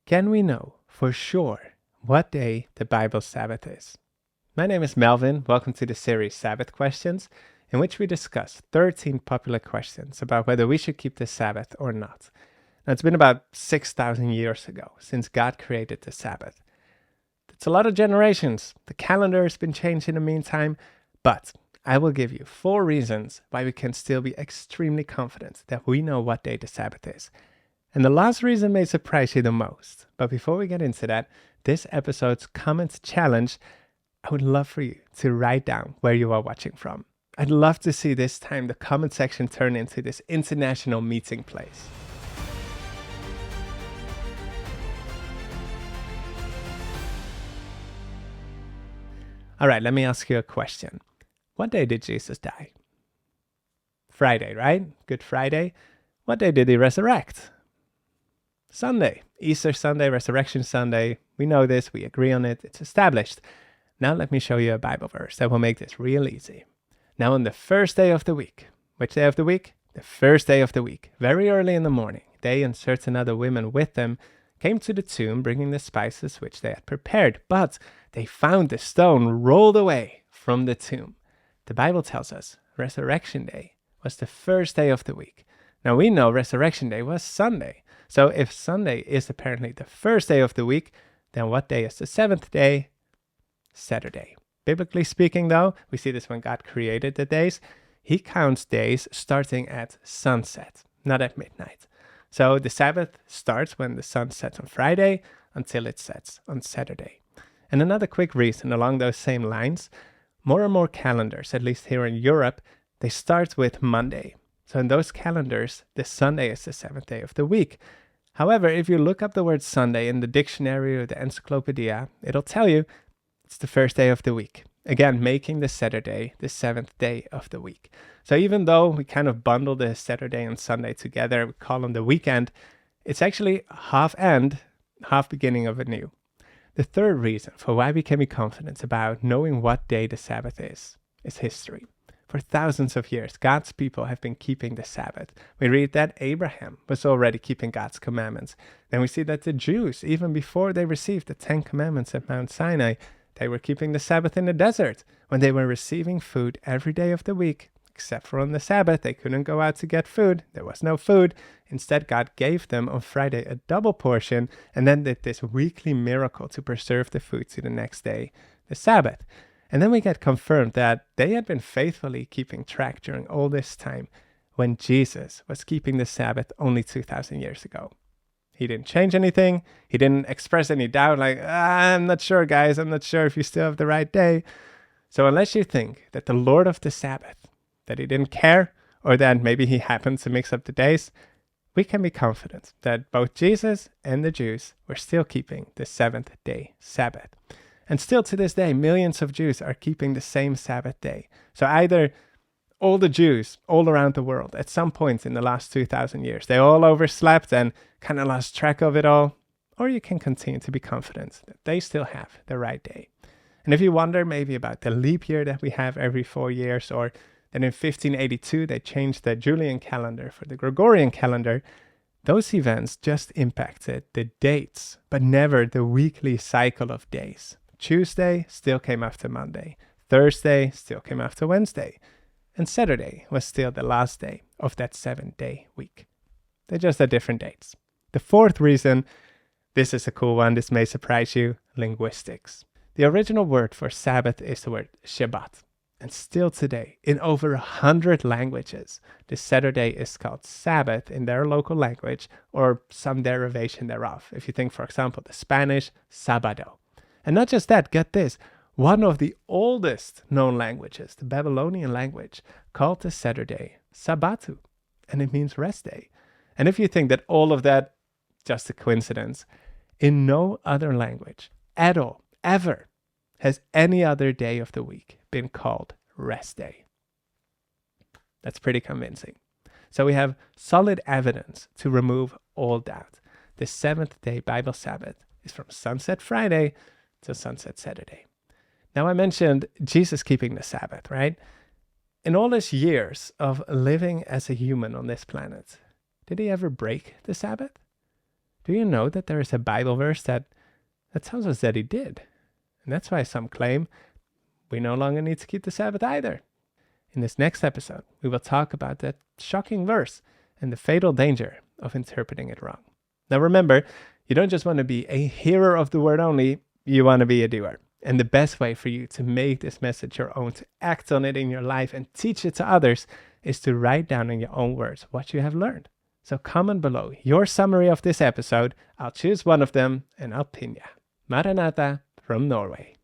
Can we know for sure what day the Bible's Sabbath is? My name is Melvin. Welcome to the series Sabbath Questions, in which we discuss 13 popular questions about whether we should keep the Sabbath or not. Now, it's been about 6,000 years ago since God created the Sabbath. It's a lot of generations. The calendar has been changed in the meantime, but I will give you 4 reasons why we can still be extremely confident that we know what day the Sabbath is. And the last reason may surprise you the most. But before we get into that, this episode's comments challenge, I would love for you to write down where you are watching from. I'd love to see this time the comment section turn into this international meeting place. All right, let me ask you a question. What day did Jesus die? Friday, right? Good Friday. What day did he resurrect? Sunday. Easter Sunday, Resurrection Sunday. We know this, we agree on it, it's established. Now let me show you a Bible verse that will make this real easy. Now on the first day of the week. Which day of the week? The first day of the week. Very early in the morning, they and certain other women with them came to the tomb bringing the spices which they had prepared, but they found the stone rolled away from the tomb. The Bible tells us Resurrection Day was the first day of the week. Now we know Resurrection Day was Sunday. So if Sunday is apparently the first day of the week, then what day is the 7th day? Saturday. Biblically speaking though, we see this when God created the days. He counts days starting at sunset, not at midnight. So the Sabbath starts when the sun sets on Friday until it sets on Saturday. And another quick reason along those same lines, more and more calendars, at least here in Europe, they start with Monday. So in those calendars, the Sunday is the 7th day of the week. However, if you look up the word Sunday in the dictionary or the encyclopedia, it'll tell you it's the first day of the week. Again, making the Saturday the 7th day of the week. So even though we kind of bundle the Saturday and Sunday together, we call them the weekend, it's actually half end, half beginning of a new. The third reason for why we can be confident about knowing what day the Sabbath is history. For thousands of years, God's people have been keeping the Sabbath. We read that Abraham was already keeping God's commandments. Then we see that the Jews, even before they received the 10 commandments at Mount Sinai, they were keeping the Sabbath in the desert when they were receiving food every day of the week. Except for on the Sabbath, they couldn't go out to get food. There was no food. Instead, God gave them on Friday a double portion and then did this weekly miracle to preserve the food to the next day, the Sabbath. And then we get confirmed that they had been faithfully keeping track during all this time when Jesus was keeping the Sabbath only 2,000 years ago. He didn't change anything. He didn't express any doubt like, I'm not sure, guys. I'm not sure if you still have the right day. So unless you think that the Lord of the Sabbath, that he didn't care, or that maybe he happened to mix up the days, we can be confident that both Jesus and the Jews were still keeping the 7th day Sabbath. And still to this day, millions of Jews are keeping the same Sabbath day. So either all the Jews all around the world at some point in the last 2,000 years, they all overslept and kind of lost track of it all, or you can continue to be confident that they still have the right day. And if you wonder maybe about the leap year that we have every 4 years, or that in 1582 they changed the Julian calendar for the Gregorian calendar, those events just impacted the dates, but never the weekly cycle of days. Tuesday still came after Monday. Thursday still came after Wednesday. And Saturday was still the last day of that 7-day week. They just had different dates. The fourth reason, this is a cool one, this may surprise you, linguistics. The original word for Sabbath is the word Shabbat. And still today, in over 100 languages, this Saturday is called Sabbath in their local language or some derivation thereof. If you think, for example, the Spanish, Sábado. And not just that, get this, one of the oldest known languages, the Babylonian language, called the Saturday Sabbatu, and it means rest day. And if you think that all of that, just a coincidence, in no other language at all, ever, has any other day of the week been called rest day. That's pretty convincing. So we have solid evidence to remove all doubt. The 7th day Bible Sabbath is from sunset Friday to sunset Saturday. Now I mentioned Jesus keeping the Sabbath, right? In all his years of living as a human on this planet, did he ever break the Sabbath? Do you know that there is a Bible verse that tells us that he did? And that's why some claim we no longer need to keep the Sabbath either. In this next episode, we will talk about that shocking verse and the fatal danger of interpreting it wrong. Now remember, you don't just want to be a hearer of the word only, you want to be a doer. And the best way for you to make this message your own, to act on it in your life and teach it to others, is to write down in your own words what you have learned. So comment below your summary of this episode. I'll choose one of them and I'll pin ya. Maranatha from Norway.